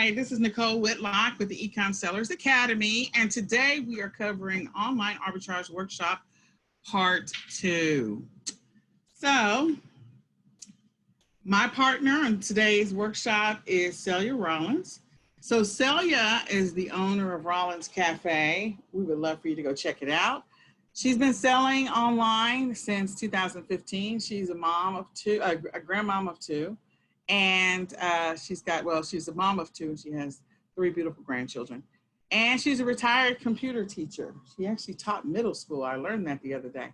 Hi, this is Nicole Whitlock with the eCom Sellers Academy, and today we are covering Online Arbitrage Workshop Part 2. So, my partner on today's workshop is Celia Rollins. So Celia is the owner of Rollins Cafe. We would love for you to go check it out. She's been selling online since 2015. She's a mom of two, a grandmom of two. And she's a mom of two, and she has 3 beautiful grandchildren. And she's a retired computer teacher. She actually taught middle school. I learned that the other day.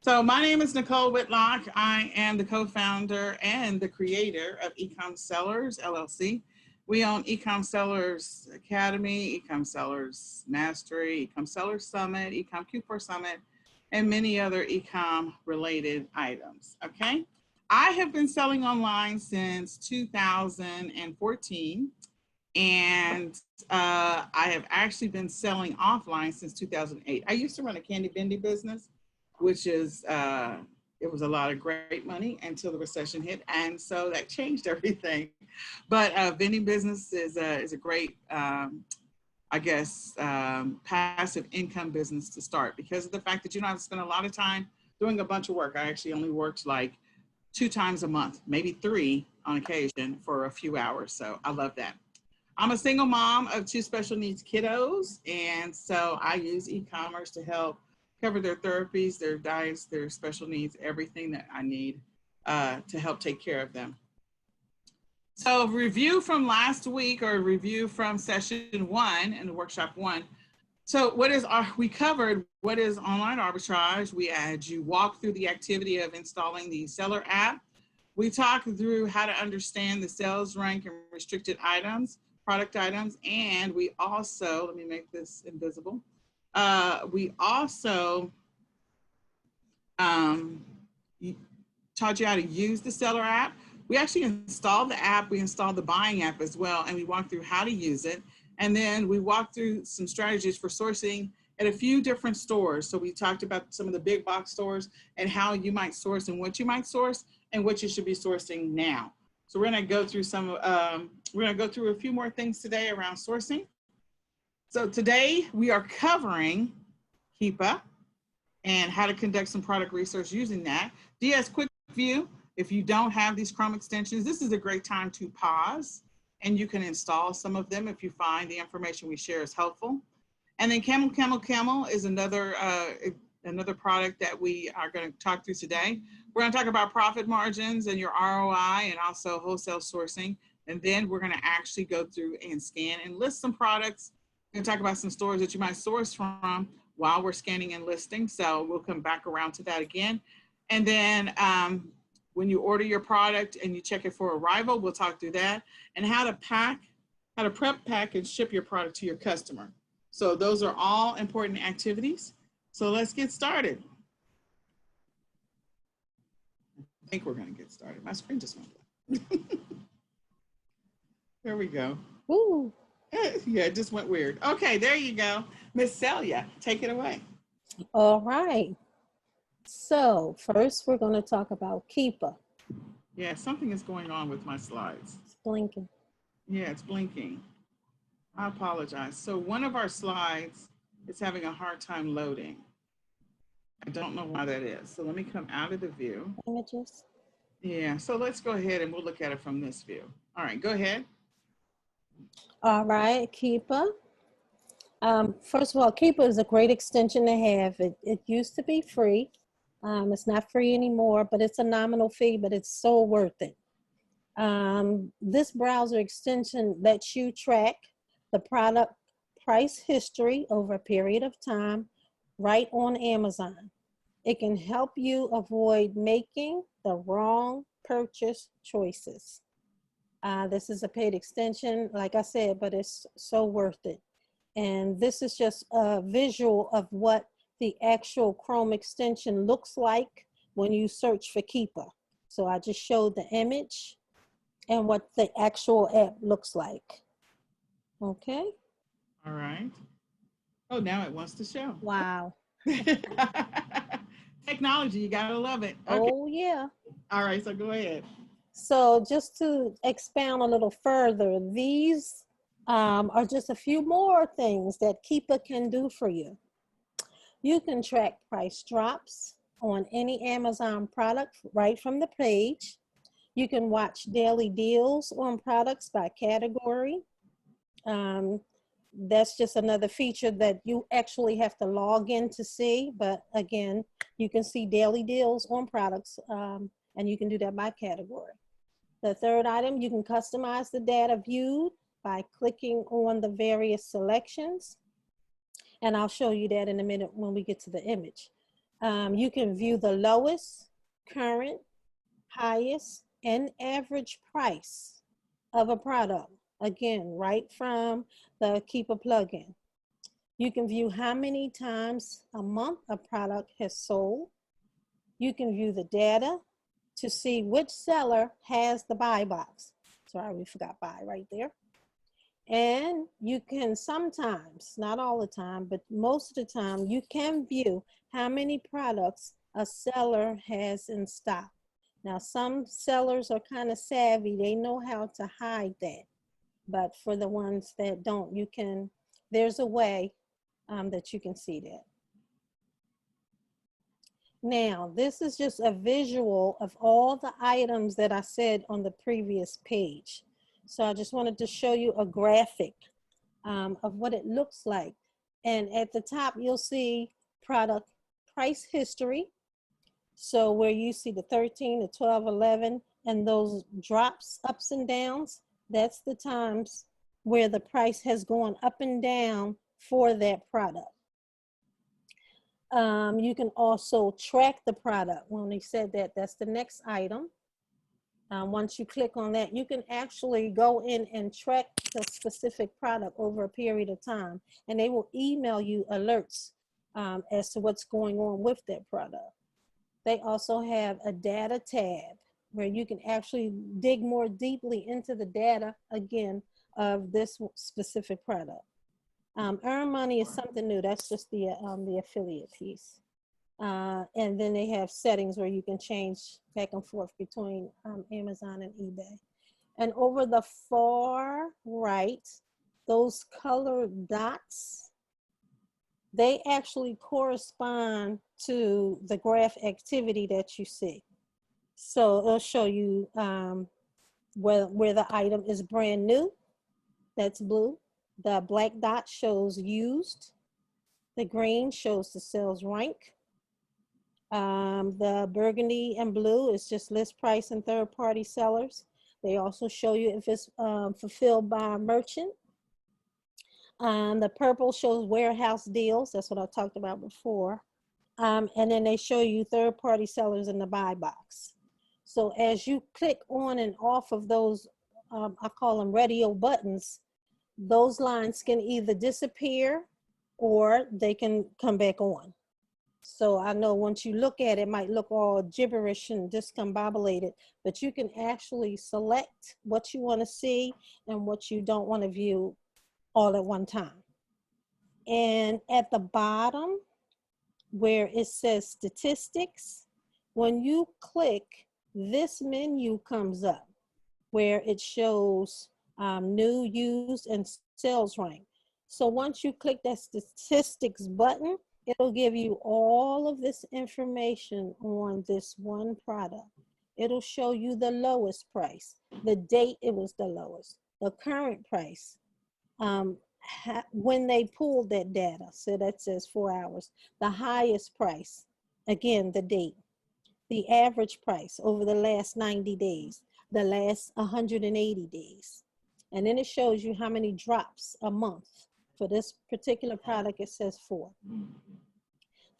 So my name is Nicole Whitlock. I am the co-founder and the creator of eCom Sellers, LLC. We own eCom Sellers Academy, eCom Sellers Mastery, eCom Sellers Summit, eCom Q4 Summit, and many other eCom related items, okay? I have been selling online since 2014, and I have actually been selling offline since 2008. I used to run a candy vending business, which is, it was a lot of great money until the recession hit, and so that changed everything. But vending business is a great, passive income business to start because of the fact that you don't have to spend a lot of time doing a bunch of work. I actually only worked like 2 times a month, maybe 3 on occasion for a few hours. So I love that. I'm a single mom of 2 special needs kiddos. And so I use e-commerce to help cover their therapies, their diets, their special needs, everything that I need to help take care of them. So review from last week, or review from session 1 in the workshop 1. So we covered what is online arbitrage. We had you walk through the activity of installing the seller app. We talked through how to understand the sales rank and restricted items, product items, and we also, let me make this invisible. We also taught you how to use the seller app. We actually installed the app, we installed the buying app as well, and we walked through how to use it. And then we walked through some strategies for sourcing at a few different stores. So we talked about some of the big box stores and how you might source and what you might source and what you should be sourcing now. So we're gonna go through a few more things today around sourcing. So today we are covering HEPA and how to conduct some product research using that. DS Quick View, if you don't have these Chrome extensions, this is a great time to pause and you can install some of them if you find the information we share is helpful. And then Camel is another product that we are going to talk through today. We're going to talk about profit margins and your ROI and also wholesale sourcing. And then we're going to actually go through and scan and list some products. We're going to talk about some stores that you might source from while we're scanning and listing. So we'll come back around to that again. And then when you order your product and you check it for arrival, we'll talk through that, and how to prep, pack, and ship your product to your customer. So those are all important activities. So let's get started. I think we're gonna get started. My screen just went black. There we go. Ooh. Yeah, it just went weird. Okay, there you go. Miss Celia, take it away. All right. So first we're going to talk about Keepa. Yeah, something is going on with my slides. It's blinking. Yeah, it's blinking. I apologize. So one of our slides is having a hard time loading. I don't know why that is. So let me come out of the view. Images. Yeah, so let's go ahead and we'll look at it from this view. All right, go ahead. All right, Keepa. First of all, Keepa is a great extension to have. It used to be free. It's not free anymore, but it's a nominal fee, but it's so worth it. This browser extension lets you track the product price history over a period of time right on Amazon. It can help you avoid making the wrong purchase choices. This is a paid extension, like I said, but it's so worth it. And this is just a visual of what the actual Chrome extension looks like when you search for Keepa. So I just showed the image and what the actual app looks like. Okay. All right. Oh, now it wants to show. Wow. Technology, you gotta love it. Okay. Oh yeah. All right, so go ahead. So just to expound a little further, these are just a few more things that Keepa can do for you. You can track price drops on any Amazon product right from the page. You can watch daily deals on products by category. That's just another feature that you actually have to log in to see. But again, you can see daily deals on products, and you can do that by category. The third item, you can customize the data viewed by clicking on the various selections. And I'll show you that in a minute when we get to the image. You can view the lowest, current, highest, and average price of a product. Again, right from the Keepa plugin. You can view how many times a month a product has sold. You can view the data to see which seller has the buy box. Sorry, we forgot buy right there. And you can sometimes, not all the time, but most of the time, you can view how many products a seller has in stock. Now, some sellers are kind of savvy. They know how to hide that. But for the ones that don't, you can, there's a way that you can see that. Now, this is just a visual of all the items that I said on the previous page. So I just wanted to show you a graphic of what it looks like. And at the top, you'll see product price history. So where you see the 13, the 12, 11, and those drops, ups and downs, that's the times where the price has gone up and down for that product. You can also track the product. When we said that, that's the next item. Once you click on that, you can actually go in and track the specific product over a period of time, and they will email you alerts as to what's going on with that product. They also have a data tab where you can actually dig more deeply into the data, again, of this specific product. Earn money is something new. That's just the affiliate piece. And then they have settings where you can change back and forth between Amazon and eBay. And over the far right, those colored dots, they actually correspond to the graph activity that you see. So it'll show you where the item is brand new, that's blue. The black dot shows used. The green shows the sales rank. The burgundy and blue is just list price and third-party sellers. They also show you if it's fulfilled by a merchant. The purple shows warehouse deals. That's what I talked about before. And then they show you third-party sellers in the buy box. So as you click on and off of those, I call them radio buttons, those lines can either disappear or they can come back on. So I know once you look at it, it might look all gibberish and discombobulated, but you can actually select what you want to see and what you don't want to view all at one time. And at the bottom where it says statistics, when you click, this menu comes up where it shows new, used, and sales rank. So once you click that statistics button, it'll give you all of this information on this one product. It'll show you the lowest price, the date it was the lowest, the current price, when they pulled that data, so that says 4 hours, the highest price, again, the date, the average price over the last 90 days, the last 180 days. And then it shows you how many drops a month. For this particular product, it says 4.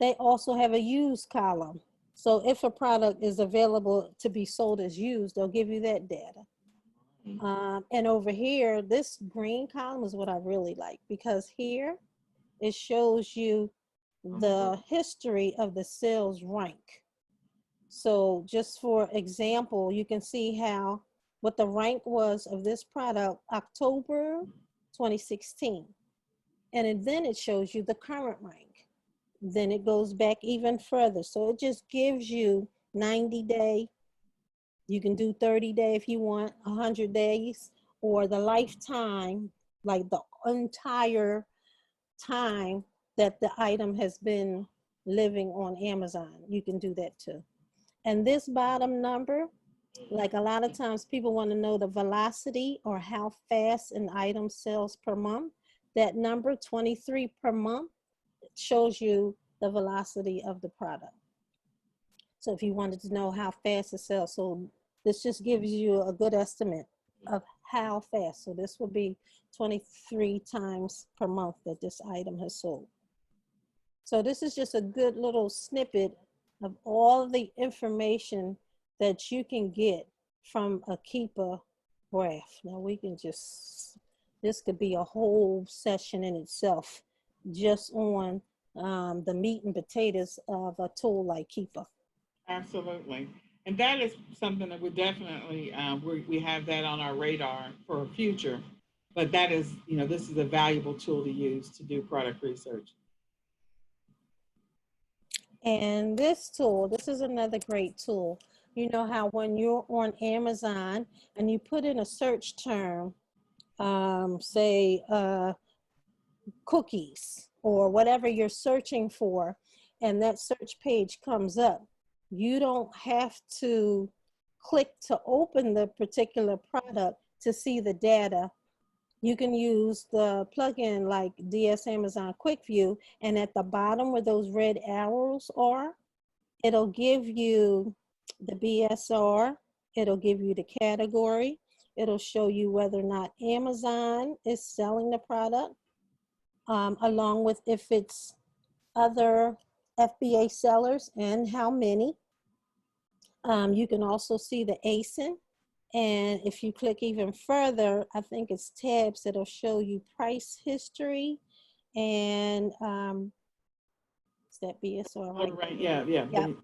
They also have a used column. So if a product is available to be sold as used, they'll give you that data. And over here, this green column is what I really like, because here it shows you the history of the sales rank. So just for example, you can see how what the rank was of this product October 2016. And then it shows you the current rank. Then it goes back even further. So it just gives you 90-day. You can do 30-day if you want, 100 days, or the lifetime like the entire time that the item has been living on Amazon. You can do that too. And this bottom number, like a lot of times people want to know the velocity or how fast an item sells per month. That number 23 per month shows you the velocity of the product. So if you wanted to know how fast it sells, so this just gives you a good estimate of how fast. So this would be 23 times per month that this item has sold. So this is just a good little snippet of all the information that you can get from a Keepa graph. Now we can just, this could be a whole session in itself just on the meat and potatoes of a tool like Keepa. Absolutely. And that is something that we definitely, we have that on our radar for future. But that is, this is a valuable tool to use to do product research. And this tool, this is another great tool. You know how when you're on Amazon and you put in a search term, say cookies or whatever you're searching for, and that search page comes up, you don't have to click to open the particular product to see the data. You can use the plugin like DS Amazon Quick View, and at the bottom where those red arrows are, it'll give you the BSR, it'll give you the category, it'll show you whether or not Amazon is selling the product, along with if it's other FBA sellers and how many. You can also see the ASIN. And if you click even further, I think it's tabs that'll show you price history and is that BSR right? Right. Yeah. Yep.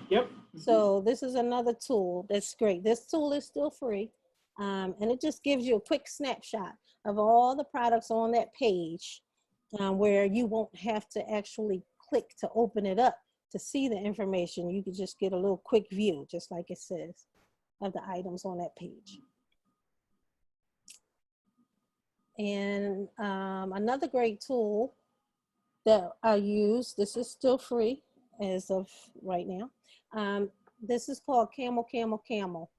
Yep. So this is another tool that's great. This tool is still free. And it just gives you a quick snapshot of all the products on that page where you won't have to actually click to open it up to see the information. You can just get a little quick view, just like it says, of the items on that page. And another great tool that I use, this is still free as of right now. This is called Camel, Camel, Camel.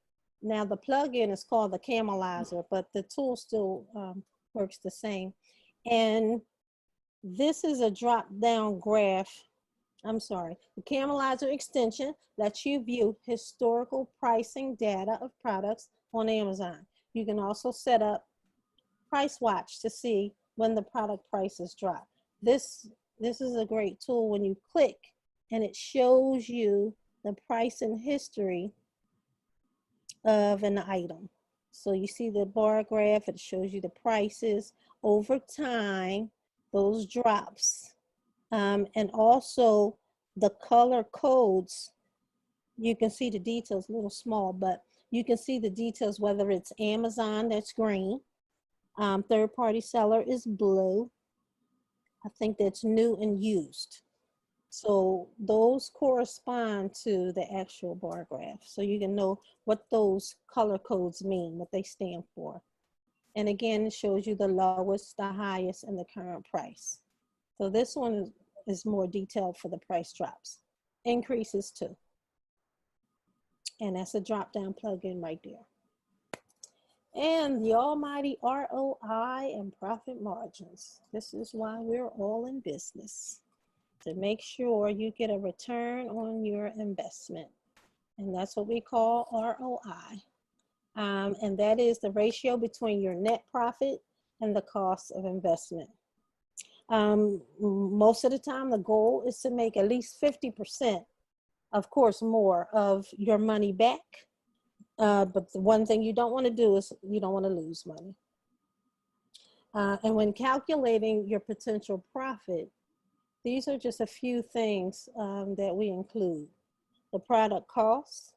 Now the plugin is called the Camelizer, but the tool still works the same. And this is a drop-down graph. I'm sorry, the Camelizer extension lets you view historical pricing data of products on Amazon. You can also set up Price Watch to see when the product prices drop. This is a great tool when you click and it shows you the price and history of an item. So you see the bar graph, it shows you the prices over time, those drops. And also the color codes, you can see the details, a little small, but you can see the details, whether it's Amazon, that's green, third-party seller is blue. I think that's new and used. So those correspond to the actual bar graph. So you can know what those color codes mean, what they stand for. And again, it shows you the lowest, the highest, and the current price. So this one is more detailed for the price drops. Increases too. And that's a drop-down plugin right there. And the almighty ROI and profit margins. This is why we're all in business, to make sure you get a return on your investment. And that's what we call ROI. And that is the ratio between your net profit and the cost of investment. Most of the time, the goal is to make at least 50%, of course, more of your money back. But the one thing you don't want to do is you don't want to lose money. And when calculating your potential profit, these are just a few things that we include. The product costs,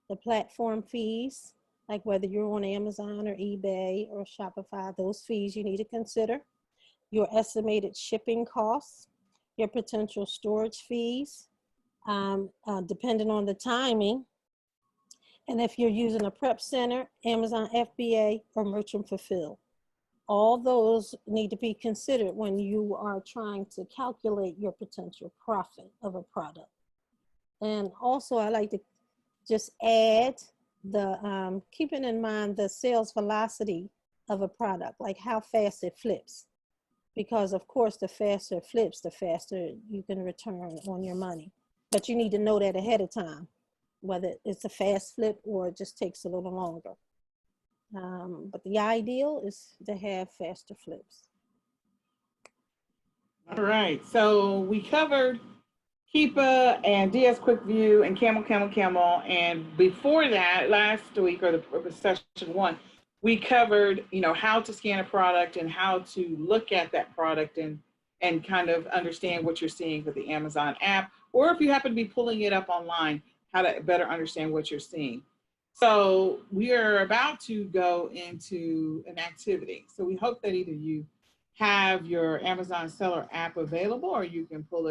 the platform fees, like whether you're on Amazon or eBay or Shopify, those fees you need to consider. Your estimated shipping costs, your potential storage fees, depending on the timing. And if you're using a prep center, Amazon FBA, or merchant fulfill, all those need to be considered when you are trying to calculate your potential profit of a product. And also I like to just add the, keeping in mind the sales velocity of a product, like how fast it flips. Because of course, the faster it flips, the faster you can return on your money. But you need to know that ahead of time, whether it's a fast flip or it just takes a little longer. But the ideal is to have faster flips. All right, so we covered Keepa and DS Quick View and Camel. And before that, last week, or the session one, we covered, how to scan a product and how to look at that product and kind of understand what you're seeing with the Amazon app, or if you happen to be pulling it up online, how to better understand what you're seeing. So we are about to go into an activity. So we hope that either you have your Amazon seller app available, or you can pull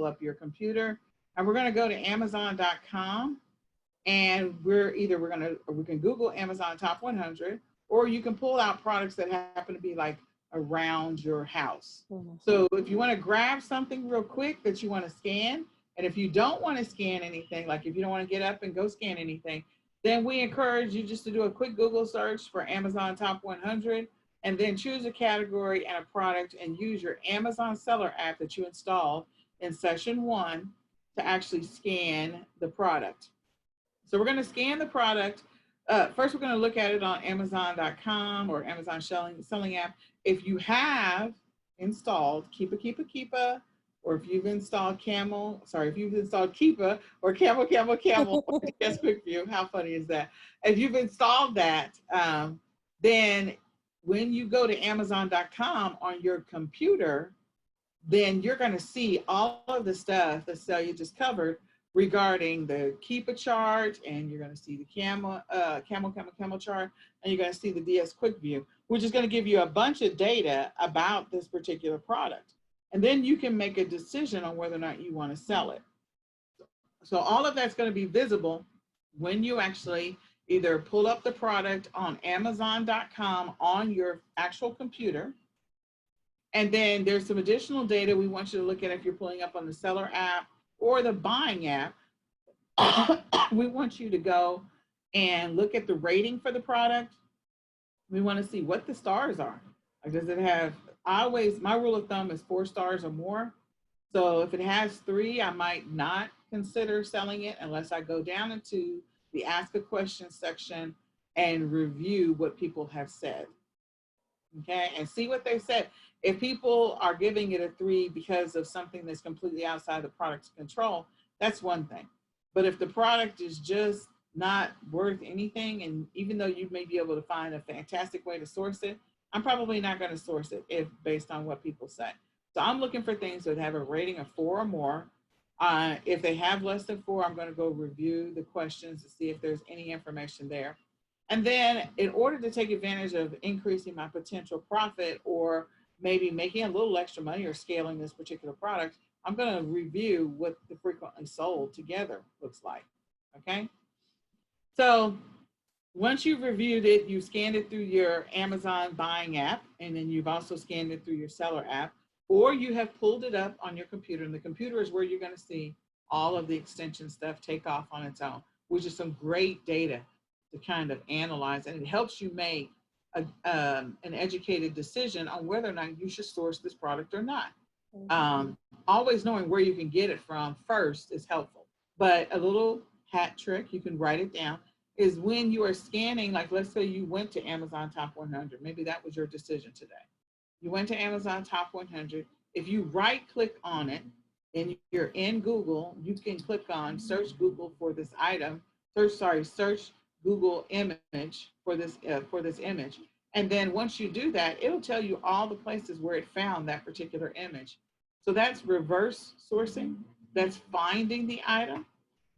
up your computer. And we're going to go to Amazon.com, and we can Google Amazon Top 100, or you can pull out products that happen to be like around your house. Mm-hmm. So if you want to grab something real quick that you want to scan, and if you don't want to scan anything, like if you don't want to get up and go scan anything, then we encourage you just to do a quick Google search for Amazon Top 100, and then choose a category and a product and use your Amazon seller app that you installed in session one to actually scan the product. So we're going to scan the product. First, we're going to look at it on Amazon.com or Amazon selling app. If you have installed Keepa, or if you've installed Keepa or Camel, or DS Quick View, how funny is that? If you've installed that, then when you go to Amazon.com on your computer, then you're going to see all of the stuff that you just covered regarding the Keepa chart, and you're going to see the Camel chart, and you're going to see the DS Quick View, which is going to give you a bunch of data about this particular product. And then you can make a decision on whether or not you want to sell it. So all of that's going to be visible when you actually either pull up the product on Amazon.com on your actual computer. And then there's some additional data we want you to look at if you're pulling up on the seller app or the buying app. We want you to go and look at the rating for the product. We want to see what the stars are. Like, does it have, my rule of thumb is 4 stars or more. So if it has 3, I might not consider selling it unless I go down into the ask a question section and review what people have said. Okay, and see what they said. If people are giving it a 3 because of something that's completely outside the product's control, that's one thing. But if the product is just not worth anything, and even though you may be able to find a fantastic way to source it, I'm probably not going to source it based on what people say. So I'm looking for things that have a rating of 4 or more. If they have less than 4, I'm going to go review the questions to see if there's any information there. And then in order to take advantage of increasing my potential profit, or maybe making a little extra money or scaling this particular product, I'm going to review what the frequently sold together looks like. Okay. So once you've reviewed it, you scanned it through your Amazon buying app, and then you've also scanned it through your seller app, or you have pulled it up on your computer, and the computer is where you're going to see all of the extension stuff take off on its own, which is some great data to kind of analyze, and it helps you make an educated decision on whether or not you should source this product or not. Always knowing where you can get it from first is helpful, but a little hat trick, you can write it down, is when you are scanning, like let's say you went to Amazon Top 100, maybe that was your decision today. You went to Amazon Top 100. If you right click on it and you're in Google, you can click on search Google for this item, search Google image for this image. And then once you do that, it'll tell you all the places where it found that particular image. So that's reverse sourcing. That's finding the item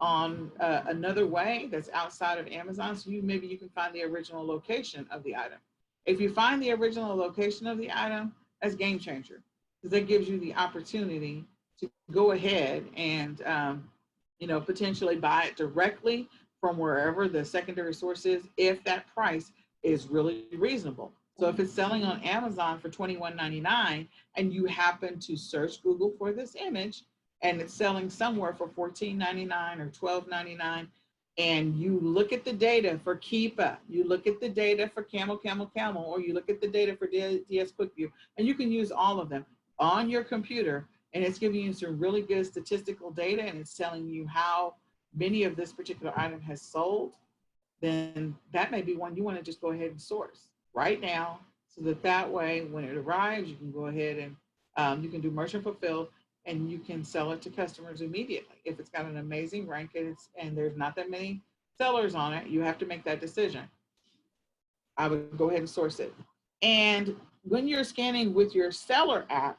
on another way that's outside of Amazon. So maybe you can find the original location of the item. If you find the original location of the item, that's game changer, because that gives you the opportunity to go ahead and potentially buy it directly from wherever the secondary source is, if that price is really reasonable. So if it's selling on Amazon for $21.99 and you happen to search Google for this image and it's selling somewhere for $14.99 or $12.99, and you look at the data for Keepa, you look at the data for Camel, or you look at the data for DS QuickView, and you can use all of them on your computer, and it's giving you some really good statistical data, and it's telling you how many of this particular item has sold, then that may be one you want to just go ahead and source right now, so that way when it arrives, you can go ahead and you can do merchant fulfilled, and you can sell it to customers immediately. If it's got an amazing rank and there's not that many sellers on it, you have to make that decision. I would go ahead and source it. And when you're scanning with your seller app,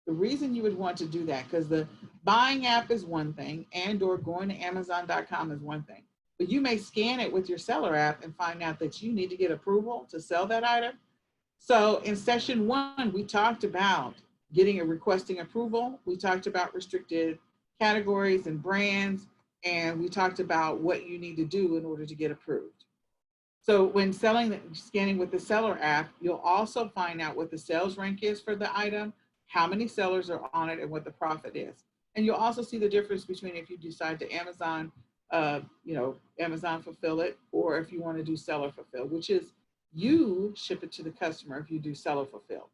the reason you would want to do that, because the buying app is one thing, and or going to Amazon.com is one thing. But you may scan it with your seller app and find out that you need to get approval to sell that item. So in session 1, we talked about requesting approval. We talked about restricted categories and brands, and we talked about what you need to do in order to get approved. So when scanning with the seller app, you'll also find out what the sales rank is for the item, how many sellers are on it, and what the profit is. And you'll also see the difference between if you decide to Amazon, Amazon fulfill it, or if you want to do seller fulfill, which is you ship it to the customer if you do seller fulfill.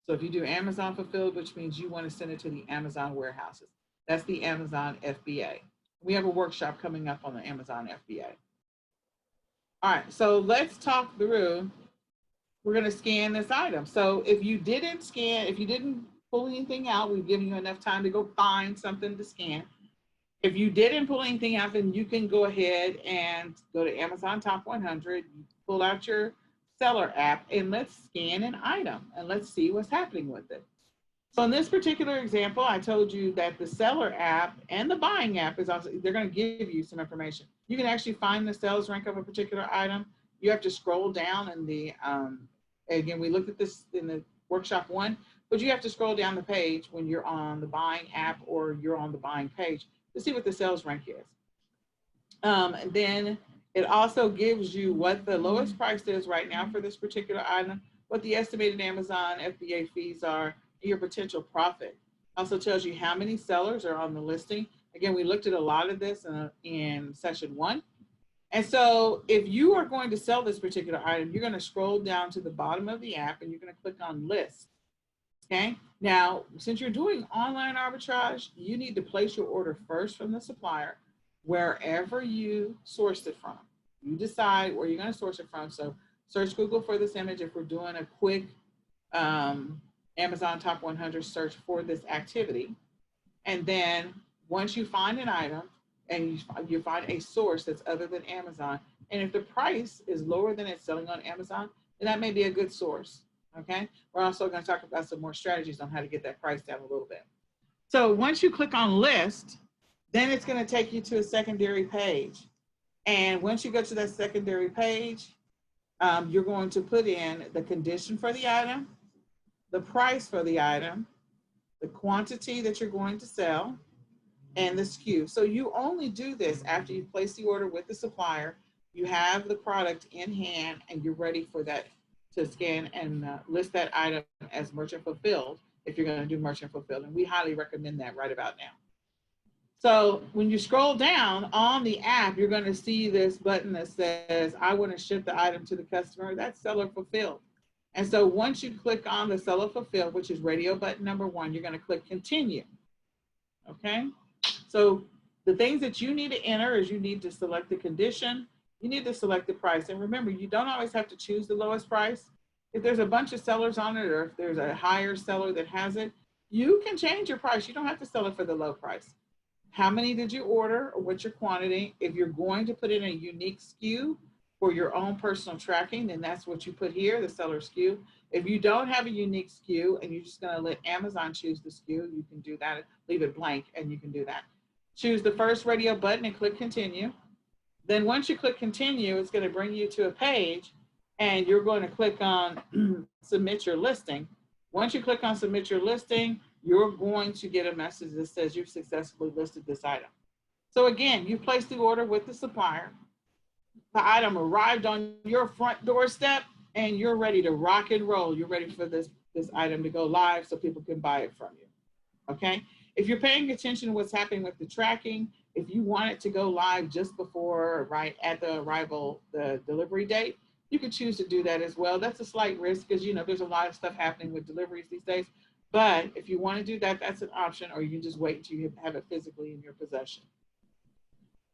So if you do Amazon fulfilled, which means you want to send it to the Amazon warehouses, that's the Amazon FBA. We have a workshop coming up on the Amazon FBA. All right, so let's talk through, we're going to scan this item. So if you didn't pull anything out, we've given you enough time to go find something to scan. If you didn't pull anything out, then you can go ahead and go to Amazon Top 100, pull out your seller app, and let's scan an item and let's see what's happening with it. So in this particular example, I told you that the seller app and the buying app is also, they're going to give you some information. You can actually find the sales rank of a particular item. You have to scroll down in the, again, we looked at this in the workshop 1, but you have to scroll down the page when you're on the buying app or you're on the buying page to see what the sales rank is. And then it also gives you what the lowest price is right now for this particular item, what the estimated Amazon FBA fees are, your potential profit. Also tells you how many sellers are on the listing. Again, we looked at a lot of this in session 1. And so if you are going to sell this particular item, you're going to scroll down to the bottom of the app and you're going to click on list. Okay. Now, since you're doing online arbitrage, you need to place your order first from the supplier, wherever you sourced it from. You decide where you're going to source it from. So search Google for this image. If we're doing a quick Amazon Top 100 search for this activity. And then once you find an item and you find a source that's other than Amazon, and if the price is lower than it's selling on Amazon, then that may be a good source. Okay. We're also going to talk about some more strategies on how to get that price down a little bit. So once you click on list, then it's going to take you to a secondary page. And once you go to that secondary page, you're going to put in the condition for the item, the price for the item, the quantity that you're going to sell, and the SKU. So you only do this after you place the order with the supplier, you have the product in hand, and you're ready for that to scan and list that item as merchant fulfilled if you're going to do merchant fulfilled. And we highly recommend that right about now. So when you scroll down on the app, you're going to see this button that says, I want to ship the item to the customer. That's seller fulfilled. And so once you click on the seller fulfilled, which is radio button number 1, you're going to click continue. Okay. So the things that you need to enter is you need to select the condition, you need to select the price. And remember, you don't always have to choose the lowest price. If there's a bunch of sellers on it, or if there's a higher seller that has it, you can change your price. You don't have to sell it for the low price. How many did you order, or what's your quantity? If you're going to put in a unique SKU for your own personal tracking, then that's what you put here, the seller SKU. If you don't have a unique SKU and you're just going to let Amazon choose the SKU, you can do that. Leave it blank and you can do that. Choose the first radio button and click continue. Then once you click continue, it's going to bring you to a page and you're going to click on submit your listing. Once you click on submit your listing, you're going to get a message that says you've successfully listed this item. So again, you placed the order with the supplier. The item arrived on your front doorstep and you're ready to rock and roll. You're ready for this item to go live so people can buy it from you. Okay. If you're paying attention to what's happening with the tracking, if you want it to go live just before, right at the arrival, the delivery date, you could choose to do that as well. That's a slight risk because, you know, there's a lot of stuff happening with deliveries these days. But if you want to do that, that's an option, or you can just wait until you have it physically in your possession.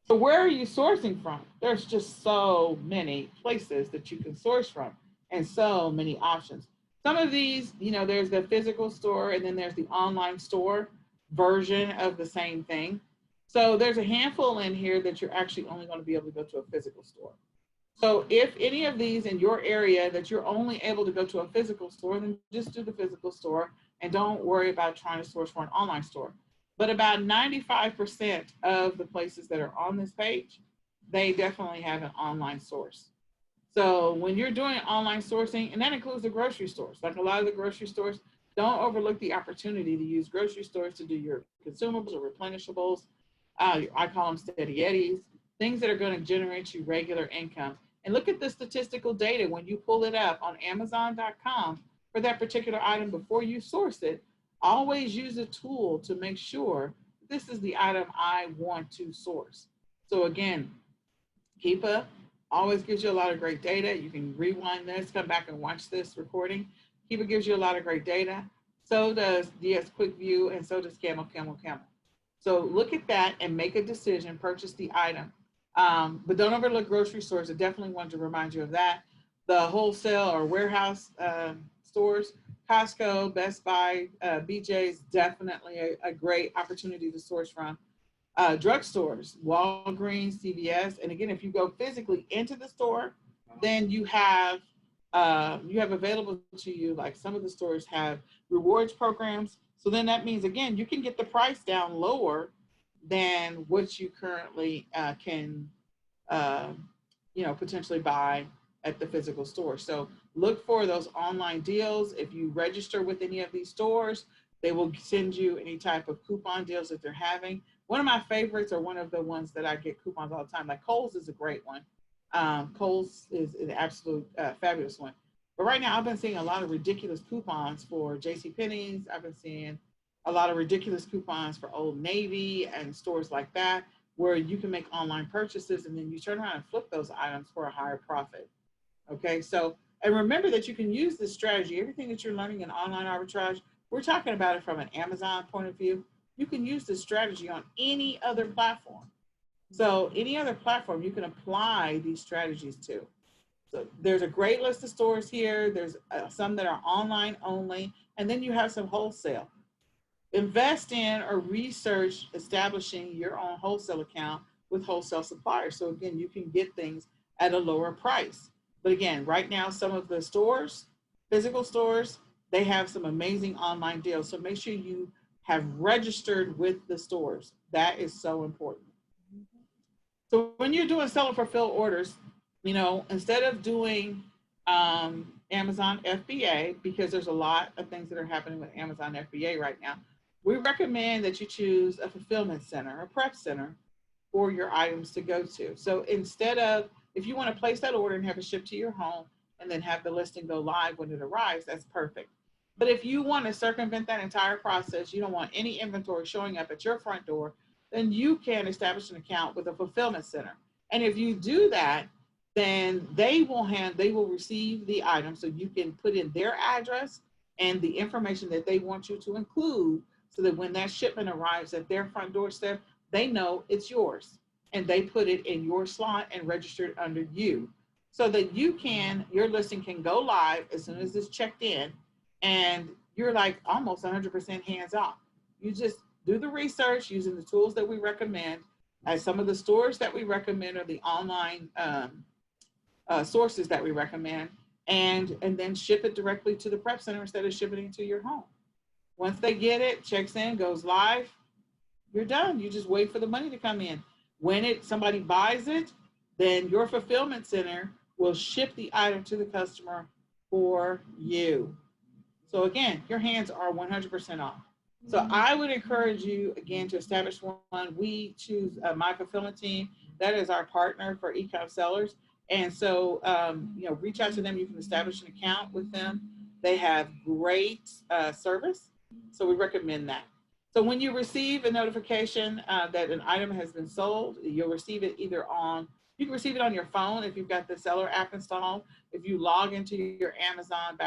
So where are you sourcing from? There's just so many places that you can source from and so many options. Some of these, you know, there's the physical store and then there's the online store version of the same thing. So there's a handful in here that you're actually only going to be able to go to a physical store. So if any of these in your area that you're only able to go to a physical store, then just do the physical store and don't worry about trying to source for an online store. But about 95% of the places that are on this page, they definitely have an online source. So when you're doing online sourcing, and that includes the grocery stores, like a lot of the grocery stores, don't overlook the opportunity to use grocery stores to do your consumables or replenishables. I call them steady eddies, things that are going to generate you regular income. And look at the statistical data when you pull it up on Amazon.com for that particular item before you source it. Always use a tool to make sure this is the item I want to source. So again, Keepa always gives you a lot of great data. You can rewind this, come back and watch this recording. Keepa gives you a lot of great data. So does DS Quick View, and so does Camel. So look at that and make a decision, purchase the item. But don't overlook grocery stores. I definitely wanted to remind you of that. The wholesale or warehouse stores, Costco, Best Buy, BJ's, definitely a great opportunity to source from. Drugstores, Walgreens, CVS, and again, if you go physically into the store, then you have available to you, like some of the stores have rewards programs. So then that means, again, you can get the price down lower than what you currently can, potentially buy at the physical store. So look for those online deals. If you register with any of these stores, they will send you any type of coupon deals that they're having. One of my favorites, or one of the ones that I get coupons all the time, like Kohl's is a great one. Kohl's is an absolute fabulous one. But right now I've been seeing a lot of ridiculous coupons for JCPenney's. I've been seeing a lot of ridiculous coupons for Old Navy and stores like that, where you can make online purchases and then you turn around and flip those items for a higher profit. Okay, so, and remember that you can use this strategy. Everything that you're learning in online arbitrage, we're talking about it from an Amazon point of view. You can use this strategy on any other platform. So any other platform you can apply these strategies to. So there's a great list of stores here. There's some that are online only, and then you have some wholesale. Invest in or research establishing your own wholesale account with wholesale suppliers. So again, you can get things at a lower price. But again, right now, some of the stores, physical stores, they have some amazing online deals. So make sure you have registered with the stores. That is so important. So when you're doing seller fulfill orders, instead of doing Amazon FBA, because there's a lot of things that are happening with Amazon FBA right now, we recommend that you choose a fulfillment center, a prep center for your items to go to. So instead of, if you want to place that order and have it shipped to your home and then have the listing go live when it arrives, that's perfect. But if you want to circumvent that entire process, you don't want any inventory showing up at your front door, then you can establish an account with a fulfillment center. And if you do that, then they will receive the item, so you can put in their address and the information that they want you to include, so that when that shipment arrives at their front doorstep, they know it's yours and they put it in your slot and register it under you, so that your listing can go live as soon as it's checked in, and you're like almost 100% hands off. You just do the research using the tools that we recommend. As some of the stores that we recommend are the online sources that we recommend, and then ship it directly to the prep center instead of shipping it to your home. Once they get it, checks in, goes live, you're done. You just wait for the money to come in. When somebody buys it, then your fulfillment center will ship the item to the customer for you. So again, your hands are 100% off. So I would encourage you, again, to establish one. We choose My Fulfillment Team. That is our partner for eCom sellers. And so, reach out to them. You can establish an account with them. They have great service. So we recommend that. So when you receive a notification that an item has been sold, you'll receive it you can receive it on your phone if you've got the seller app installed. If you log into your Amazon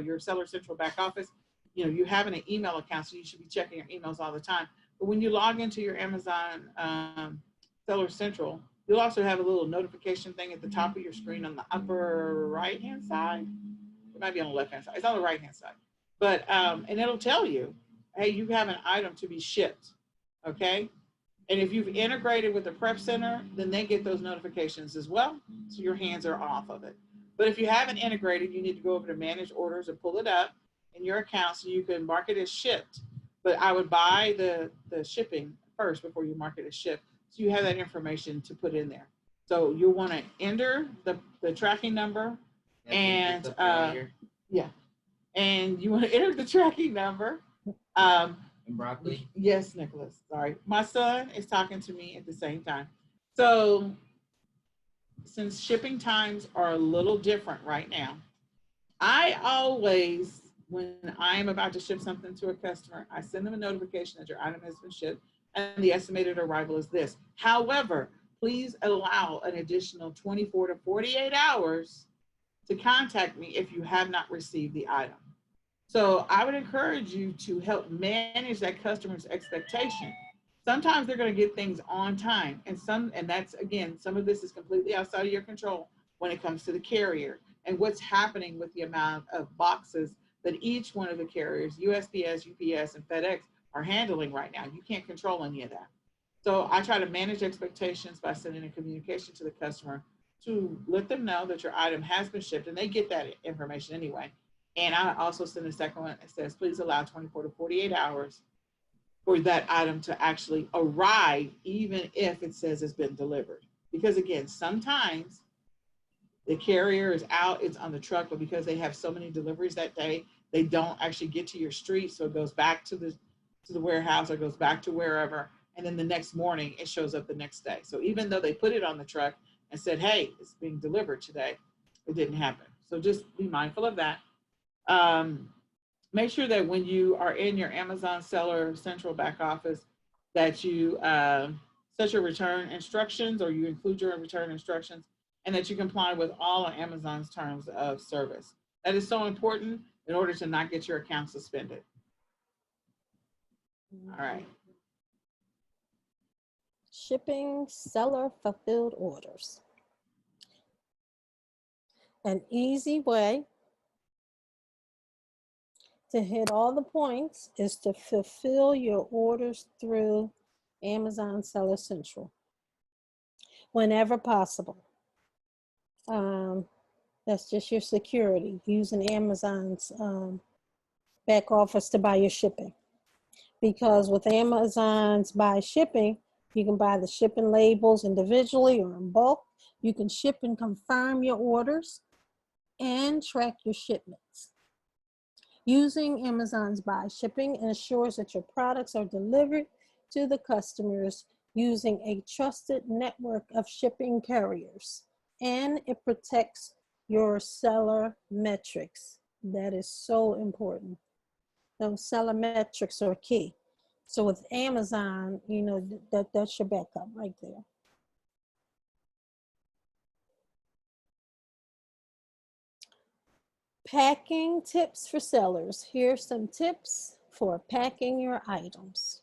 your Seller Central back office, you have an email account, so you should be checking your emails all the time. But when you log into your Amazon Seller Central, you'll also have a little notification thing at the top of your screen on the upper right-hand side. It might be on the left-hand side. It's on the right-hand side. But, and it'll tell you, hey, you have an item to be shipped, okay? And if you've integrated with the prep center, then they get those notifications as well. So your hands are off of it. But if you haven't integrated, you need to go over to manage orders and pull it up in your account so you can mark it as shipped. But I would buy the shipping first before you mark it as shipped. So you have that information to put in there. So you'll want to enter the tracking number and and you want to enter the tracking number. And broccoli? Yes, Nicholas, sorry. My son is talking to me at the same time. So since shipping times are a little different right now, I always, when I'm about to ship something to a customer, I send them a notification that your item has been shipped and the estimated arrival is this. However, please allow an additional 24 to 48 hours to contact me if you have not received the item. So I would encourage you to help manage that customer's expectation. Sometimes they're going to get things on time, and that's, again, some of this is completely outside of your control when it comes to the carrier and what's happening with the amount of boxes that each one of the carriers, USPS, UPS, and FedEx, are handling right now. You can't control any of that. So I try to manage expectations by sending a communication to the customer to let them know that your item has been shipped, and they get that information anyway. And I also send a second one that says, please allow 24 to 48 hours for that item to actually arrive, even if it says it's been delivered. Because again, sometimes the carrier is out, it's on the truck, but because they have so many deliveries that day, they don't actually get to your street. So it goes back to the warehouse or goes back to wherever. And then the next morning it shows up the next day. So even though they put it on the truck and said, hey, it's being delivered today, it didn't happen. So just be mindful of that. Make sure that when you are in your Amazon Seller Central back office that you set your return instructions, or you include your return instructions, and that you comply with all of Amazon's terms of service. That is so important in order to not get your account suspended. All right. Shipping seller fulfilled orders. An easy way to hit all the points is to fulfill your orders through Amazon Seller Central whenever possible. That's just your security, using Amazon's back office to buy your shipping. Because with Amazon's buy shipping, you can buy the shipping labels individually or in bulk. You can ship and confirm your orders and track your shipments. Using Amazon's buy shipping ensures that your products are delivered to the customers using a trusted network of shipping carriers, and it protects your seller metrics. That is so important. Those seller metrics are key. So with Amazon, that's your backup right there. Packing tips for sellers. Here's some tips for packing your items.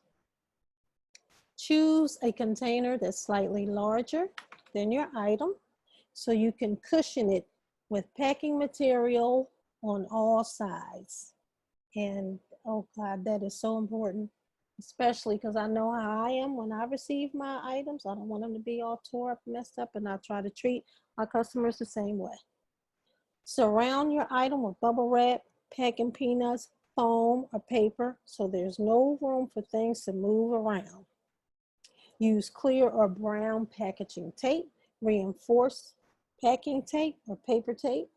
Choose a container that's slightly larger than your item so you can cushion it with packing material on all sides. And oh God, that is so important, especially because I know how I am when I receive my items. I don't want them to be all tore up, messed up, and I try to treat my customers the same way. Surround your item with bubble wrap, packing peanuts, foam, or paper so there's no room for things to move around. Use clear or brown packaging tape, reinforced packing tape or paper tape,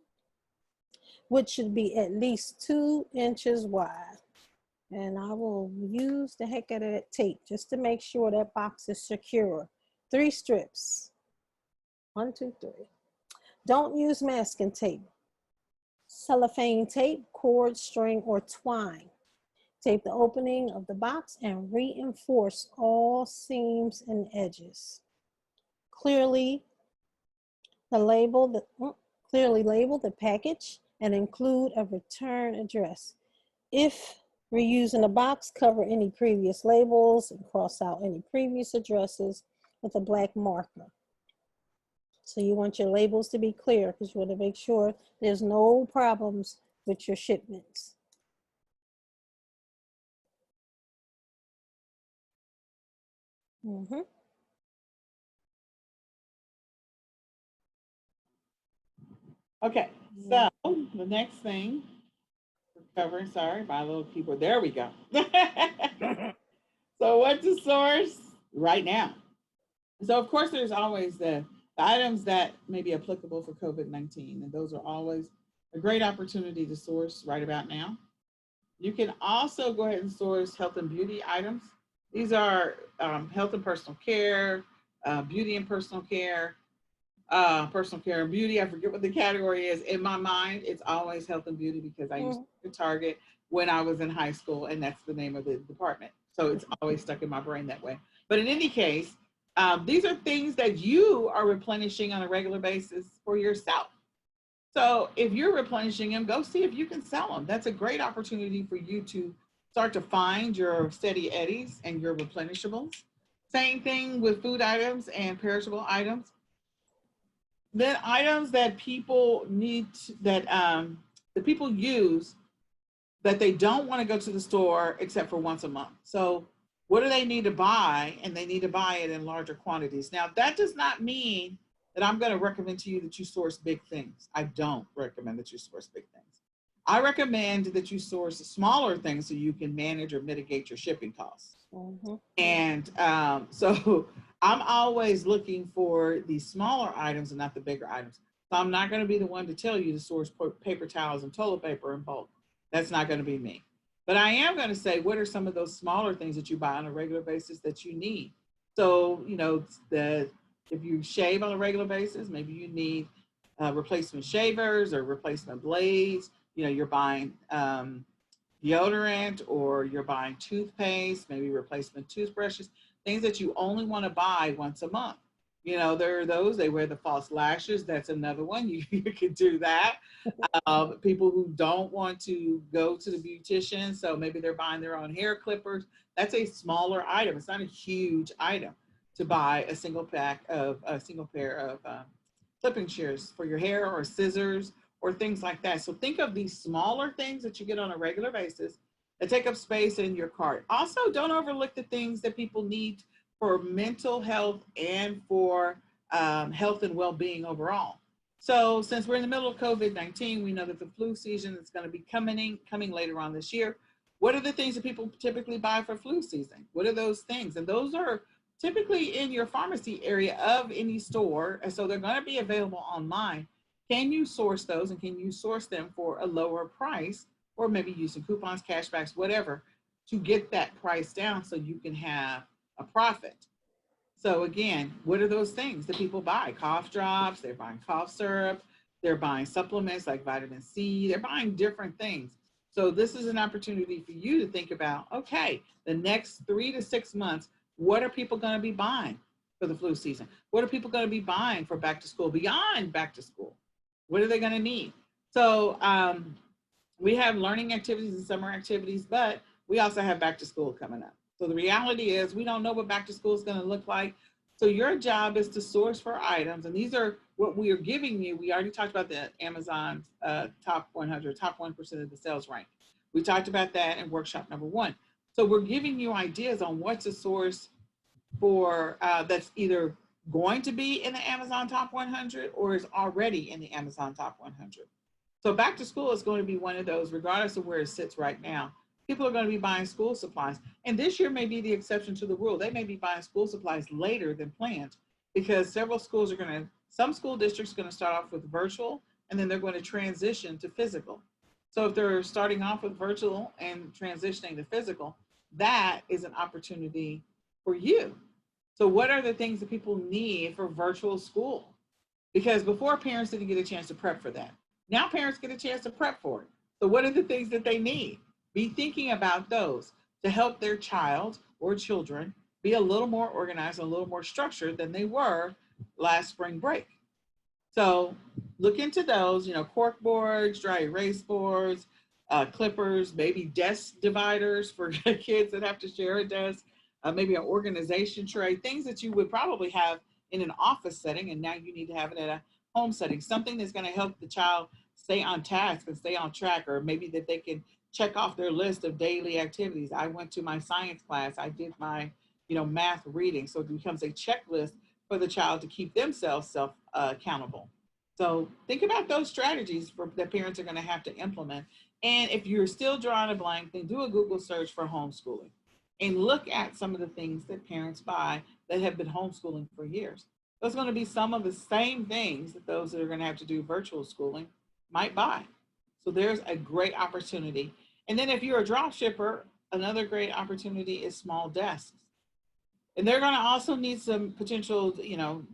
which should be at least 2 inches wide. And I will use the heck out of that tape just to make sure that box is secure. 3 strips. 1, 2, 3. Don't use masking tape, cellophane tape, cord, string, or twine. Tape the opening of the box and reinforce all seams and edges. Clearly label the package and include a return address. If reusing a box, cover any previous labels and cross out any previous addresses with a black marker. So you want your labels to be clear because you want to make sure there's no problems with your shipments. Okay, so the next thing we're covering, sorry, my little keyboard, there we go. So what to source right now? So of course, there's always the items that may be applicable for COVID-19, and those are always a great opportunity to source right about now. You can also go ahead and source health and beauty items. These are health and personal care, beauty and personal care and beauty. I forget what the category is. In my mind, it's always health and beauty because I used to Target when I was in high school, and that's the name of the department. So it's always stuck in my brain that way. But in any case, these are things that you are replenishing on a regular basis for yourself. So if you're replenishing them, go see if you can sell them. That's a great opportunity for you to start to find your steady eddies and your replenishables. Same thing with food items and perishable items. Then items that people need, that the people use that they don't want to go to the store except for once a month. So what do they need to buy? And they need to buy it in larger quantities. Now, that does not mean that I'm going to recommend to you that you source big things. I don't recommend that you source big things. I recommend that you source smaller things so you can manage or mitigate your shipping costs. And so I'm always looking for the smaller items and not the bigger items. So I'm not going to be the one to tell you to source paper towels and toilet paper in bulk. That's not going to be me. But I am going to say, what are some of those smaller things that you buy on a regular basis that you need? So, you know, if you shave on a regular basis, maybe you need replacement shavers or replacement blades. You know, you're buying deodorant, or you're buying toothpaste, maybe replacement toothbrushes, things that you only want to buy once a month. You know, there are those, they wear the false lashes. That's another one. You could do that. People who don't want to go to the beautician, so maybe they're buying their own hair clippers. That's a smaller item. It's not a huge item to buy a single pair of clipping shears for your hair, or scissors, or things like that. So think of these smaller things that you get on a regular basis that take up space in your cart. Also, don't overlook the things that people need for mental health and for health and well-being overall. So since we're in the middle of COVID-19, we know that the flu season is going to be coming later on this year. What are the things that people typically buy for flu season? What are those things? And those are typically in your pharmacy area of any store. And so they're going to be available online. Can you source those, and can you source them for a lower price, or maybe using coupons, cashbacks, whatever, to get that price down so you can have a profit? So again, what are those things that people buy? Cough drops, they're buying cough syrup, they're buying supplements like vitamin C, they're buying different things. So this is an opportunity for you to think about, okay, the next 3 to 6 months, what are people going to be buying for the flu season? What are people going to be buying for back to school, beyond back to school? What are they going to need? So we have learning activities and summer activities, but we also have back to school coming up. So the reality is we don't know what back to school is going to look like. So your job is to source for items. And these are what we are giving you. We already talked about the Amazon top 100, top 1% of the sales rank. We talked about that in workshop number 1. So we're giving you ideas on what to source for that's either going to be in the Amazon top 100 or is already in the Amazon top 100. So back to school is going to be one of those, regardless of where it sits right now. People are going to be buying school supplies. And this year may be the exception to the rule. They may be buying school supplies later than planned, because several schools are going to, some school districts are going to start off with virtual, and then they're going to transition to physical. So if they're starting off with virtual and transitioning to physical, that is an opportunity for you. So what are the things that people need for virtual school? because before parents didn't get a chance to prep for that. Now parents get a chance to prep for it. So what are the things that they need? Be thinking about those to help their child or children be a little more organized, a little more structured than they were last spring break. So look into those, cork boards, dry erase boards, clippers, maybe desk dividers for kids that have to share a desk, maybe an organization tray, things that you would probably have in an office setting, and now you need to have it at a home setting, something that's going to help the child stay on task and stay on track, or maybe that they can check off their list of daily activities. I went to my science class, I did my, math reading. So it becomes a checklist for the child to keep themselves self accountable. So think about those strategies that parents are going to have to implement. And if you're still drawing a blank, then do a Google search for homeschooling and look at some of the things that parents buy that have been homeschooling for years. Those are going to be some of the same things that those that are going to have to do virtual schooling might buy. So there's a great opportunity. And then if you're a drop shipper, another great opportunity is small desks. And they're going to also need some potential,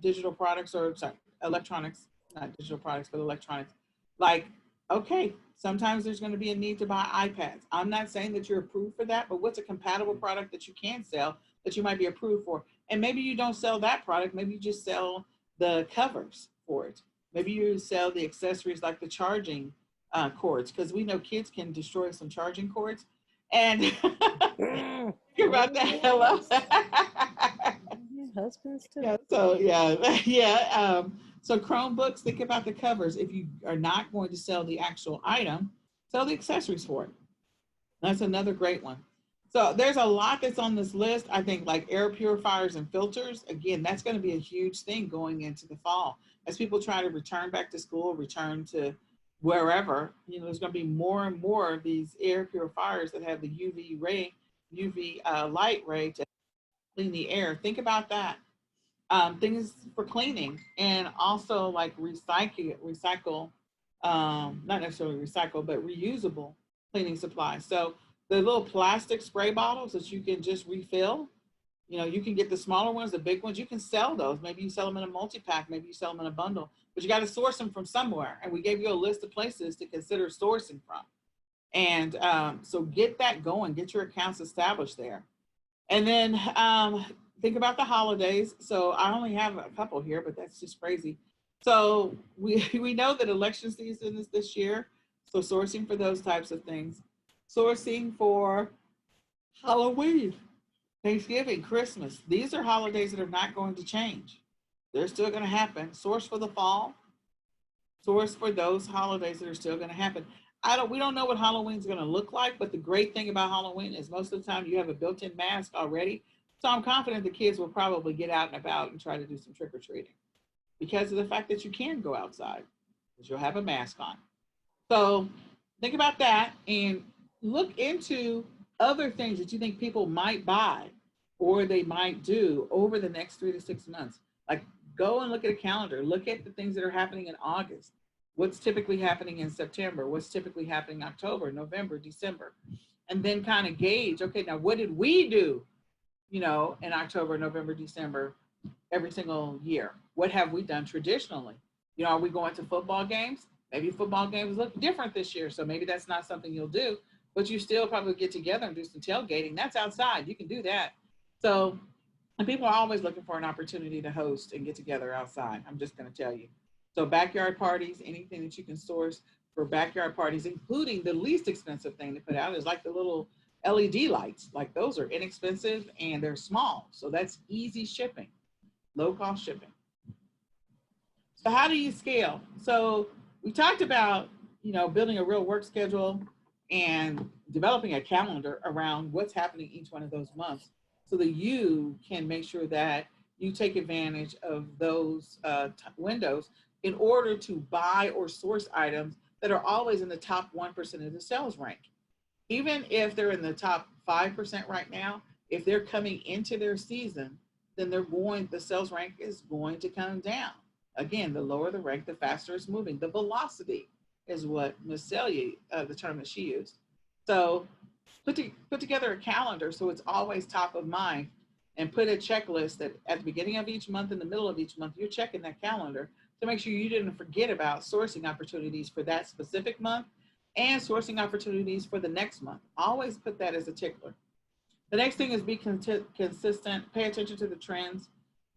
digital products, or sorry, electronics, not digital products, but electronics. Like, okay, sometimes there's going to be a need to buy iPads. I'm not saying that you're approved for that, but what's a compatible product that you can sell that you might be approved for? And maybe you don't sell that product. Maybe you just sell the covers for it. Maybe you sell the accessories like the charging cords, because we know kids can destroy some charging cords. And hear about that? Hello. Husbands too. Yeah. So yeah. So Chromebooks, think about the covers. If you are not going to sell the actual item, sell the accessories for it. That's another great one. So there's a lot that's on this list. I think like air purifiers and filters, again, that's going to be a huge thing going into the fall. As people try to return back to school, return to wherever, there's going to be more and more of these air purifiers that have the UV light ray to clean the air. Think about that. Things for cleaning, and also like recycle, not necessarily recycle, but reusable cleaning supplies. So the little plastic spray bottles that you can just refill, you can get the smaller ones, the big ones, you can sell those. Maybe you sell them in a multi-pack, maybe you sell them in a bundle, but you got to source them from somewhere. And we gave you a list of places to consider sourcing from. And so get that going, get your accounts established there. And then think about the holidays. So I only have a couple here, but that's just crazy. So we know that election season is this year. So sourcing for those types of things. Sourcing for Halloween, Thanksgiving, Christmas. These are holidays that are not going to change. They're still going to happen. Source for the fall. Source for those holidays that are still going to happen. We don't know what Halloween's going to look like, but the great thing about Halloween is most of the time you have a built-in mask already. So I'm confident the kids will probably get out and about and try to do some trick-or-treating because of the fact that you can go outside, because you'll have a mask on. So think about that and look into other things that you think people might buy or they might do over the next 3 to 6 months. Like go and look at a calendar, look at the things that are happening in August. What's typically happening in September? What's typically happening in October, November, December? And then kind of gauge, okay, now what did we do, in October, November, December, every single year? What have we done traditionally? Are we going to football games? Maybe football games look different this year, so maybe that's not something you'll do, but you still probably get together and do some tailgating. That's outside, you can do that. So, and people are always looking for an opportunity to host and get together outside. I'm just gonna tell you. So backyard parties, anything that you can source for backyard parties, including the least expensive thing to put out is like the little LED lights. Like those are inexpensive and they're small. So that's easy shipping, low cost shipping. So how do you scale? So we talked about, building a real work schedule and developing a calendar around what's happening each one of those months so that you can make sure that you take advantage of those windows in order to buy or source items that are always in the top 1% of the sales rank. Even if they're in the top 5% right now, if they're coming into their season, then the sales rank is going to come down. Again, the lower the rank, the faster it's moving. The velocity is what Ms. Celia, the term that she used. So put together a calendar so it's always top of mind, and put a checklist that at the beginning of each month, in the middle of each month, you're checking that calendar to make sure you didn't forget about sourcing opportunities for that specific month and sourcing opportunities for the next month. Always put that as a tickler. The next thing is be consistent, pay attention to the trends.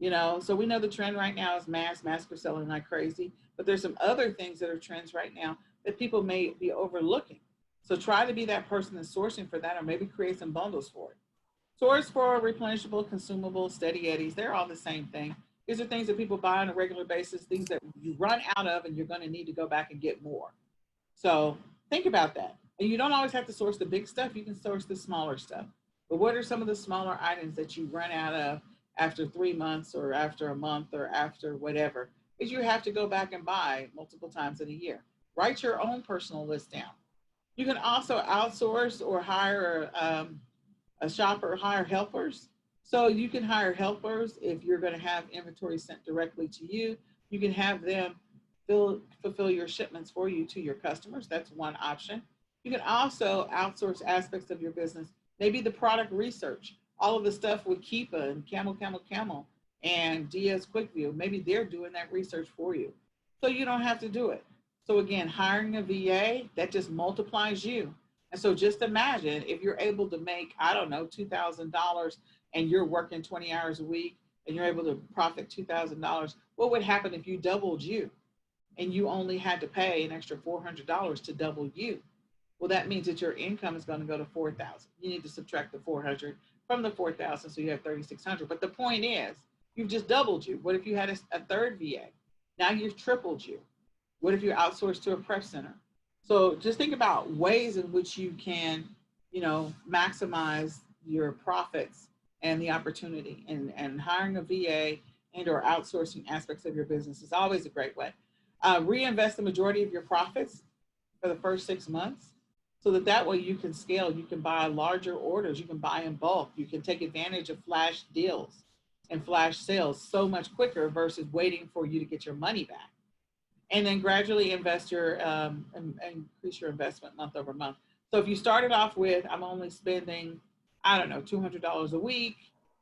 So we know the trend right now is masks are selling like crazy, but there's some other things that are trends right now that people may be overlooking. So try to be that person that's sourcing for that, or maybe create some bundles for it. Source for replenishable, consumable, steady eddies. They're all the same thing. These are things that people buy on a regular basis, things that you run out of and you're going to need to go back and get more. So think about that. And you don't always have to source the big stuff. You can source the smaller stuff. But what are some of the smaller items that you run out of after 3 months or after a month or after whatever? Is you have to go back and buy multiple times in a year. Write your own personal list down. You can also outsource or hire a shopper, hire helpers. So you can hire helpers if you're going to have inventory sent directly to you. You can have them fulfill your shipments for you to your customers. That's one option. You can also outsource aspects of your business, maybe the product research, all of the stuff with Keepa and Camel, and DS QuickView. Maybe they're doing that research for you, so you don't have to do it. So again, hiring a VA, that just multiplies you. And so just imagine if you're able to make, I don't know, $2,000 and you're working 20 hours a week and you're able to profit $2,000, what would happen if you doubled you and you only had to pay an extra $400 to double you? Well, that means that your income is going to go to $4,000. You need to subtract the 400 from the 4,000, so you have 3,600. But the point is, you've just doubled you. What if you had a third VA? Now you've tripled you. What if you outsourced to a prep center? So just think about ways in which you can, maximize your profits and the opportunity. And hiring a VA and or outsourcing aspects of your business is always a great way. Reinvest the majority of your profits for the first 6 months, so that way you can scale. You can buy larger orders. You can buy in bulk. You can take advantage of flash deals and flash sales so much quicker versus waiting for you to get your money back. And then gradually invest increase your investment month over month. So if you started off with, I'm only spending, I don't know, $200 a week,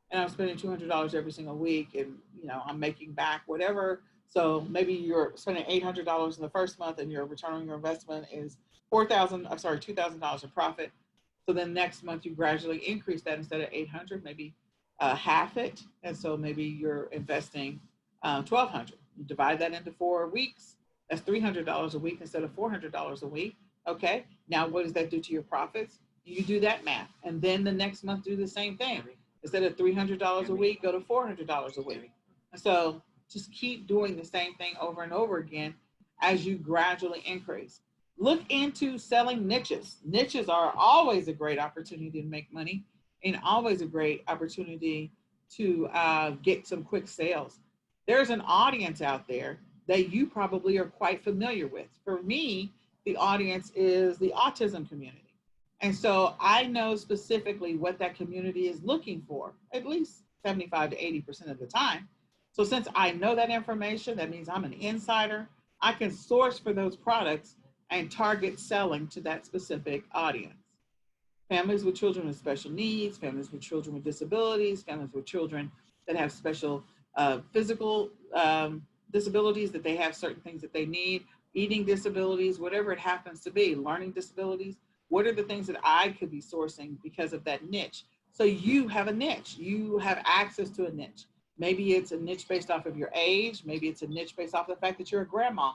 and I'm spending $200 every single week, and I'm making back whatever. So maybe you're spending $800 in the first month, and your return on your investment is $2,000 in profit. So then next month you gradually increase that. Instead of 800, maybe half it, and so maybe you're investing $1,200. You divide that into 4 weeks. That's $300 a week instead of $400 a week. Okay, now what does that do to your profits? You do that math, and then the next month do the same thing. Instead of $300 a week, go to $400 a week. And so just keep doing the same thing over and over again as you gradually increase. Look into selling niches. Niches are always a great opportunity to make money, and always a great opportunity to get some quick sales. There's an audience out there that you probably are quite familiar with. For me, the audience is the autism community. And so I know specifically what that community is looking for, at least 75 to 80% of the time. So since I know that information, that means I'm an insider. I can source for those products and target selling to that specific audience. Families with children with special needs, families with children with disabilities, families with children that have special physical disabilities, that they have certain things that they need, eating disabilities, whatever it happens to be, learning disabilities. What are the things that I could be sourcing because of that niche? So you have a niche, you have access to a niche. Maybe it's a niche based off of your age. Maybe it's a niche based off the fact that you're a grandma.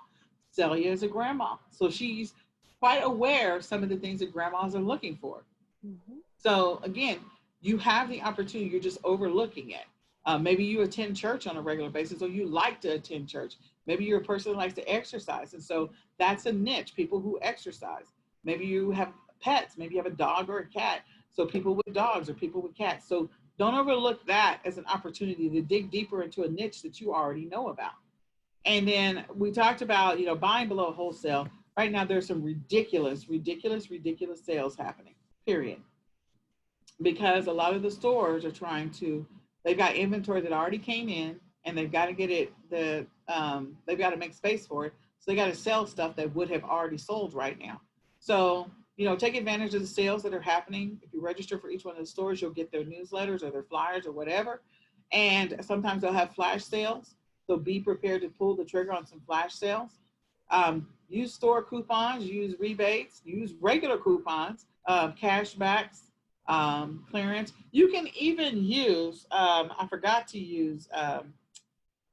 Celia is a grandma. So she's quite aware of some of the things that grandmas are looking for. Mm-hmm. So again, you have the opportunity, you're just overlooking it. Maybe you attend church on a regular basis, or you like to attend church. Maybe you're a person that likes to exercise. And so that's a niche, people who exercise. Maybe you have pets, maybe you have a dog or a cat. So people with dogs or people with cats. So don't overlook that as an opportunity to dig deeper into a niche that you already know about. And then we talked about, buying below wholesale. Right now, there's some ridiculous sales happening, period. Because a lot of the stores are they've got inventory that already came in, and they've got to get it, they've got to make space for it. So they got to sell stuff that would have already sold right now. So, take advantage of the sales that are happening. If you register for each one of the stores, you'll get their newsletters or their flyers or whatever. And sometimes they'll have flash sales. So be prepared to pull the trigger on some flash sales. Use store coupons, use rebates, use regular coupons, cashbacks, clearance. You can even use, I forgot to use,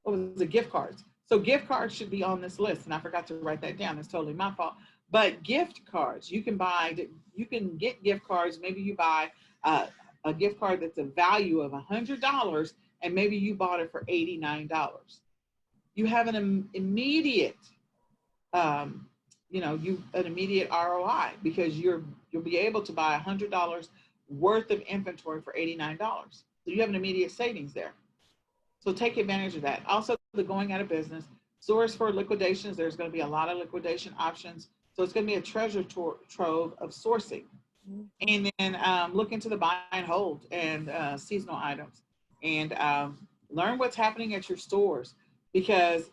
what was the gift cards. So gift cards should be on this list, and I forgot to write that down. That's totally my fault. But gift cards, you can get gift cards. Maybe you buy a gift card that's a value of $100, and maybe you bought it for $89. You have an immediate, an immediate ROI, because you'll be able to buy $100 worth of inventory for $89. So you have an immediate savings there. So take advantage of that. Also, the going out of business, source for liquidations. There's going to be a lot of liquidation options. So it's going to be a treasure trove of sourcing. And then look into the buy and hold and seasonal items, and learn what's happening at your stores, because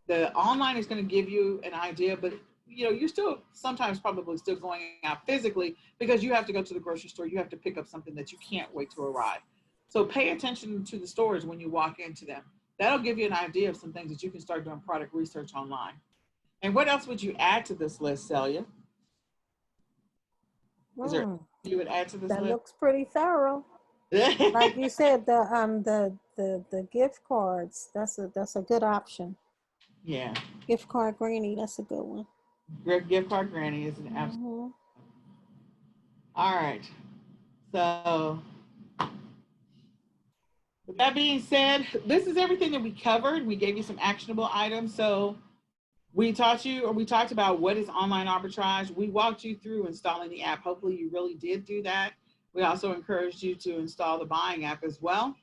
the online is going to give you an idea, but you're still sometimes probably still going out physically, because you have to go to the grocery store. You have to pick up something that you can't wait to arrive. So pay attention to the stores when you walk into them. That'll give you an idea of some things that you can start doing product research online. And what else would you add to this list, Celia? Is there anything you would add to this list? That looks pretty thorough. Like you said, the gift cards, that's a good option. Yeah. Gift card granny, that's a good one. Gift card granny is an absolute. All right. So with that being said, this is everything that we covered. We gave you some actionable items. So we talked about what is online arbitrage. We walked you through installing the app. Hopefully you really did do that. We also encouraged you to install the buying app as well.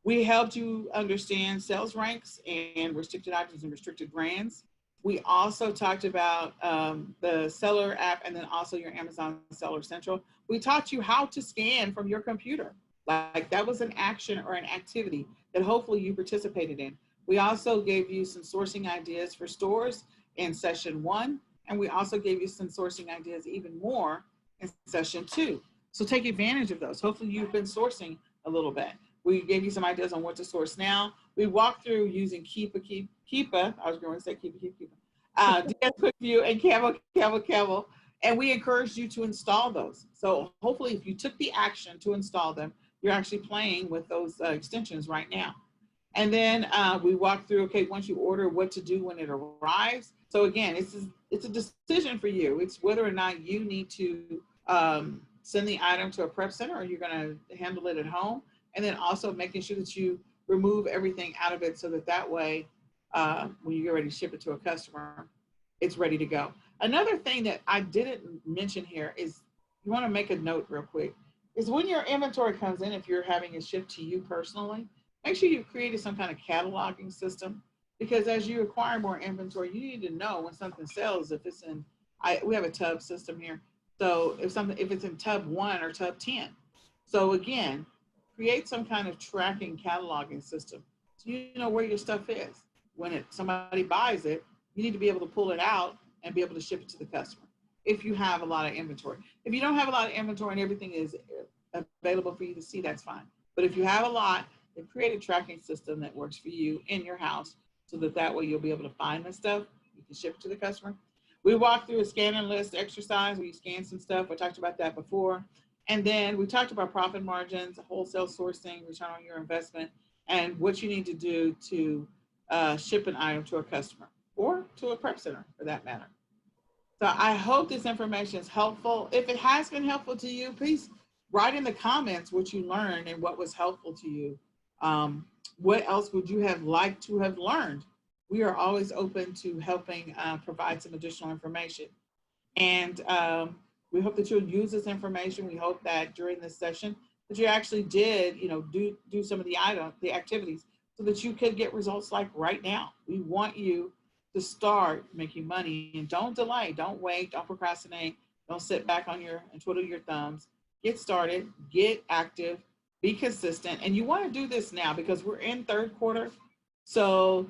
We helped you understand sales ranks and restricted items and restricted brands. We also talked about the seller app, and then also your Amazon Seller Central. We taught you how to scan from your computer. Like that was an action or an activity that hopefully you participated in. We also gave you some sourcing ideas for stores in session 1, and we also gave you some sourcing ideas even more in session 2. So take advantage of those. Hopefully you've been sourcing a little bit. We gave you some ideas on what to source now. We walked through using Keepa, I was going to say Keepa, DS QuickView and Camel, and we encouraged you to install those. So hopefully if you took the action to install them, you're actually playing with those extensions right now. And then we walked through, okay, once you order, what to do when it arrives. So again, it's a decision for you. It's whether or not you need to send the item to a prep center, or you're going to handle it at home. And then also making sure that you remove everything out of it, so that way, when you get ready to ship it to a customer, it's ready to go. Another thing that I didn't mention here is, you want to make a note real quick, is when your inventory comes in, if you're having it shipped to you personally, make sure you've created some kind of cataloging system, because as you acquire more inventory, you need to know when something sells, if it's in, we have a tub system here. So if it's in tub 1 or tub 10. So again, create some kind of tracking cataloging system, so you know where your stuff is. When somebody buys it, you need to be able to pull it out and be able to ship it to the customer, if you have a lot of inventory. If you don't have a lot of inventory and everything is available for you to see, that's fine. But if you have a lot, then create a tracking system that works for you in your house, so that way you'll be able to find the stuff, you can ship it to the customer. We walked through a scan and list exercise where you scan some stuff. We talked about that before. And then we talked about profit margins, wholesale sourcing, return on your investment, and what you need to do to ship an item to a customer, or to a prep center for that matter. So I hope this information is helpful. If it has been helpful to you, please write in the comments what you learned and what was helpful to you. What else would you have liked to have learned? We are always open to helping provide some additional information. And we hope that you'll use this information. We hope that during this session that you actually did, do some of the activities, so that you could get results like right now. We want you to start making money, and don't delay, don't wait, don't procrastinate, don't sit back on and twiddle your thumbs. Get started, get active, be consistent. And you want to do this now, because we're in third quarter. So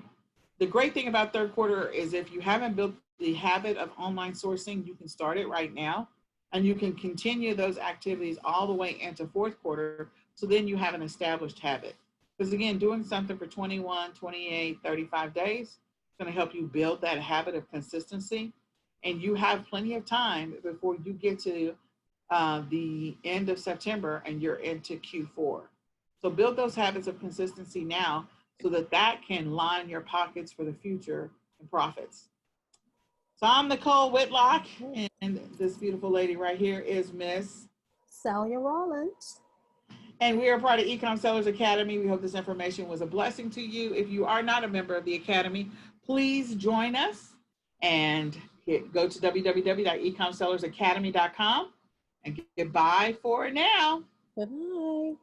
the great thing about third quarter is, if you haven't built the habit of online sourcing, you can start it right now, and you can continue those activities all the way into fourth quarter. So then you have an established habit. Because again, doing something for 21, 28, 35 days is going to help you build that habit of consistency. And you have plenty of time before you get to the end of September and you're into Q4. So build those habits of consistency now so that that can line your pockets for the future and profits. So I'm Nicole Whitlock, and this beautiful lady right here is Miss Celia Rollins. And we are part of eCom Sellers Academy. We hope this information was a blessing to you. If you are not a member of the Academy, please join us and go to www.ecomsellersacademy.com and goodbye for now. Good night.